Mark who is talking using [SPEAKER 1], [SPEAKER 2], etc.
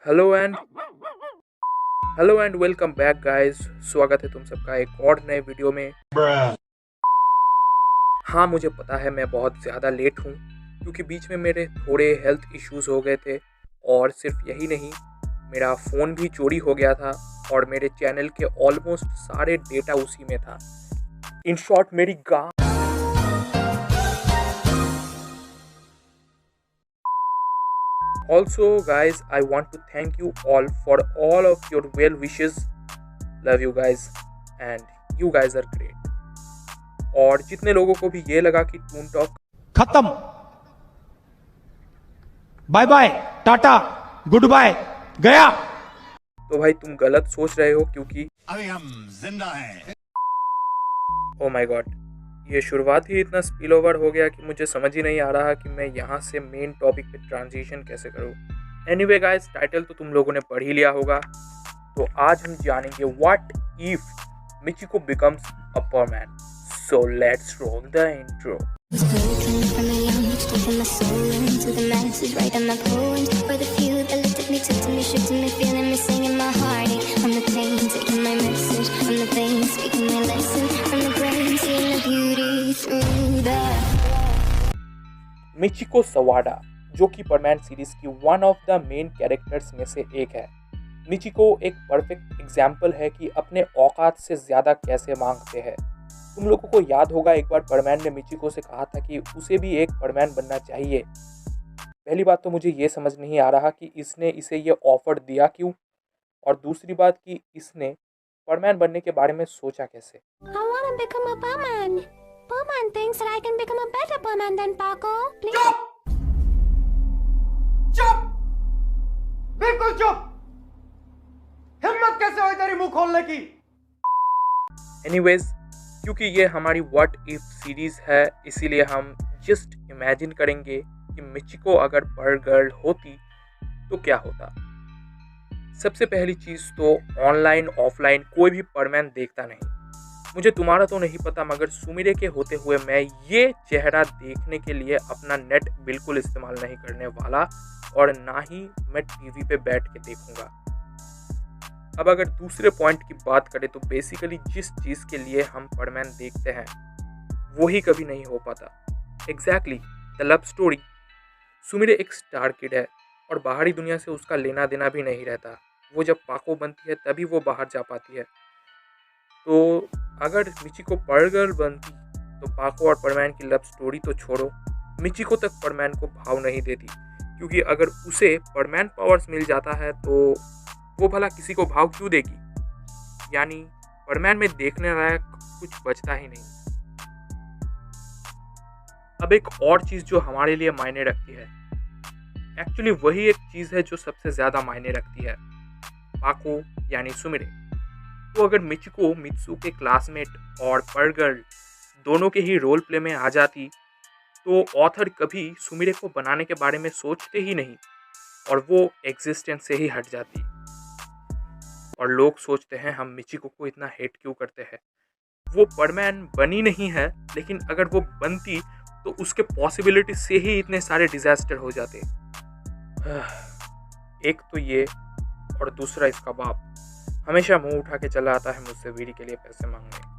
[SPEAKER 1] Hello and welcome back guys. स्वागत है तुम सबका एक और नए वीडियो में। हाँ, मुझे पता है मैं बहुत ज़्यादा लेट हूँ क्योंकि बीच में मेरे थोड़े हेल्थ इश्यूज़ हो गए थे और सिर्फ यही नहीं, मेरा फ़ोन भी चोरी हो गया था और मेरे चैनल के ऑलमोस्ट सारे डेटा उसी में था। इन शॉर्ट मेरी गांव। Also guys, I want to thank you all for all of your well wishes. Love you guys and you guys are great. और जितने लोगों को भी ये लगा कि टून टॉक
[SPEAKER 2] खत्म, bye bye, tata, goodbye, गया,
[SPEAKER 1] तो भाई तुम गलत सोच रहे हो क्योंकि
[SPEAKER 3] अभी हम जिंदा हैं।
[SPEAKER 1] ओ माय गॉड, ये शुरुआत ही इतना स्पिल ओवर हो गया कि मुझे समझ ही नहीं आ रहा कि मैं यहाँ से मेन टॉपिक पे ट्रांजिशन कैसे करूँ। एनीवे गाइस, टाइटल तो तुम लोगों ने पढ़ ही लिया होगा। तो आज हम जानेंगे what if Michiko becomes a परमैन। So let's roll the intro.
[SPEAKER 4] Taking my soul into the masses, writing my poems for the few that looked at me, took to me, shook to me, feeling me, singing my heartache. From the pain, taking my message, from the pain, speaking my lesson, from the brain, seeing the beauty through the
[SPEAKER 1] Michiko Sawada, जो कि Perman series की one of the main characters में से एक है। Michiko एक perfect example है कि अपने औकात से ज़्यादा कैसे मांगते हैं। तुम लोगों को याद होगा एक बार परमैन ने मिचिको से कहा था कि उसे भी एक परमैन बनना चाहिए। पहली बात तो मुझे ये समझ नहीं आ रहा कि इसने इसे ये ऑफर दिया क्यों, और दूसरी बात कि इसने परमैन बनने के बारे में सोचा कैसे।
[SPEAKER 4] I wanna become a Batman. Batman thinks that I can become a better Batman than Paco. Please.
[SPEAKER 2] चुप, बिल्कुल चुप, हिम्मत कैसे हुई तेरी मुंह खोलने की?
[SPEAKER 1] एनीवेज, क्योंकि ये हमारी व्हाट इफ सीरीज है, इसीलिए हम जस्ट इमेजिन करेंगे कि मिचिको अगर बर्ड गर्ल होती तो क्या होता। सबसे पहली चीज़ तो ऑनलाइन ऑफलाइन कोई भी परमैन देखता नहीं। मुझे तुम्हारा तो नहीं पता, मगर सुमिरे के होते हुए मैं ये चेहरा देखने के लिए अपना नेट बिल्कुल इस्तेमाल नहीं करने वाला और ना ही मैं टीवी पे बैठ के देखूंगा। अब अगर दूसरे पॉइंट की बात करें तो बेसिकली जिस चीज़ के लिए हम परमैन देखते हैं वो ही कभी नहीं हो पाता। Exactly the love story. Sumire एक स्टार किड है और बाहरी दुनिया से उसका लेना देना भी नहीं रहता। वो जब पाको बनती है तभी वो बाहर जा पाती है। तो अगर मिचिको पर्ल गर्ल बनती तो पाको और परमैन की लव स्टोरी तो छोड़ो, मिचिको तक परमैन को भाव नहीं देती, क्योंकि अगर उसे परमैन पावर्स मिल जाता है तो वो भला किसी को भाव क्यों देगी। यानी परमैन में देखने लायक कुछ बचता ही नहीं। अब एक और चीज जो हमारे लिए मायने रखती है, एक्चुअली वही एक चीज है जो सबसे ज्यादा मायने रखती है, पाको यानी सुमिरे। तो अगर मिचिको मित्सु के क्लासमेट और पर्ल गर्ल दोनों के ही रोल प्ले में आ जाती तो ऑथर कभी सुमिरे को बनाने के बारे में सोचते ही नहीं और वो एग्जिस्टेंस से ही हट जाती। और लोग सोचते हैं हम मिचिको को इतना हेट क्यों करते हैं। वो परमैन बनी नहीं है, लेकिन अगर वो बनती तो उसके पॉसिबिलिटी से ही इतने सारे डिजास्टर हो जाते। एक तो ये, और दूसरा इसका बाप हमेशा मुंह उठा के चला आता है मुझसे वीरी के लिए पैसे मांगने।